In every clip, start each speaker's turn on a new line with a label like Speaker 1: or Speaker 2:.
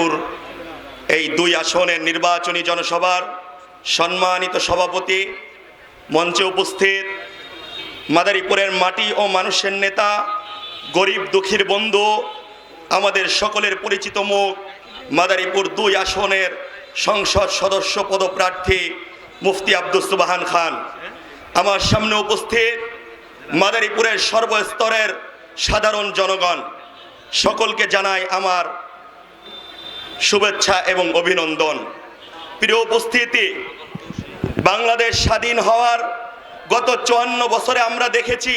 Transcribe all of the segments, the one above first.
Speaker 1: মাদারীপুর এই 2 আসনের নির্বাচনী জনসভার সম্মানিত সভাপতি, মঞ্চে উপস্থিত মাদারীপুরের মাটি ও মানুষের নেতা, গরিব দুঃখীর বন্ধু, আমাদের সকলের পরিচিত মুখ, মাদারীপুর 2 আসনের সংসদ সদস্য পদপ্রার্থী মুফতি আব্দুস সুবহান খান, আমার সামনে উপস্থিত মাদারীপুরের সর্বস্তরের সাধারণ জনগণ, সকলকে জানাই আমার শুভেচ্ছা এবং অভিনন্দন। প্রিয় উপস্থিতি, বাংলাদেশ স্বাধীন হওয়ার গত 54 বছরে আমরা দেখেছি,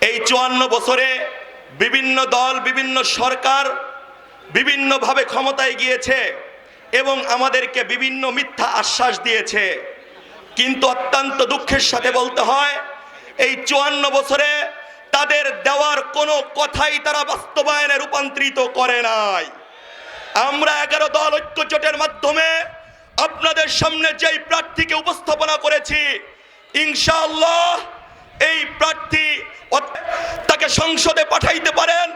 Speaker 1: এই 54 বছরে বিভিন্ন দল, বিভিন্ন সরকার বিভিন্নভাবে ক্ষমতায় গিয়েছে এবং আমাদেরকে বিভিন্ন মিথ্যা আশ্বাস দিয়েছে। কিন্তু অত্যন্ত দুঃখের সাথে বলতে হয়, এই 54 বছরে তাদের দেওয়ার কোনো কথাই তারা বাস্তবায়নে রূপান্তরিত করে নাই। আমরা 11 দল ঐক্য জোটের মাধ্যমে আপনাদের সামনে যেই প্রার্থীকে উপস্থাপনা করেছি, ইনশাআল্লাহ এই প্রার্থী তাকে সংসদে পাঠাইতে পারেন।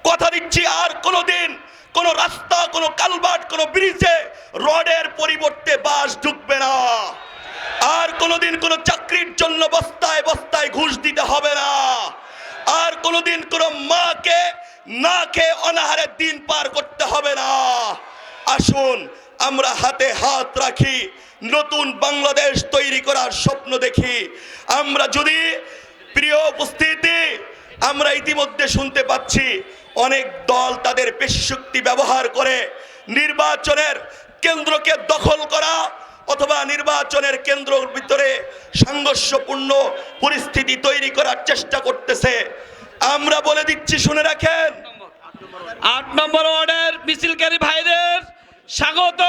Speaker 1: কথা দিচ্ছি, আর কোনোদিন কোনো রাস্তা, কোনো কালভার্ট, কোনো ব্রিজে রডের পরিবর্তে বাঁশ ঢুকবে না। আর কোনোদিন কোনো চাকরির জন্য বস্তায় বস্তায় ঘুষ দিতে হবে না। আর কোনোদিন কোনো মাকে না খেয়ে অনাহারে দিন পার করতে হবে না। আসুন আমরা হাতে হাত রাখি, নতুন বাংলাদেশ তৈরি করার স্বপ্ন দেখি। আমরা যদি, প্রিয় উপস্থিতি, আমরা ইতিমধ্যে শুনতে পাচ্ছি অনেক দল তাদের পেশি শক্তি ব্যবহার করে নির্বাচনের কেন্দ্রকে দখল করা অথবা নির্বাচনের কেন্দ্রের ভিতরে সংঘর্ষপূর্ণ পরিস্থিতি তৈরি করার চেষ্টা করতেছে। আমরা বলে দিচ্ছি, শুনে রাখেন,
Speaker 2: 8 নম্বর ওয়ার্ডের মিছিলকারী ভাইদের স্বাগত।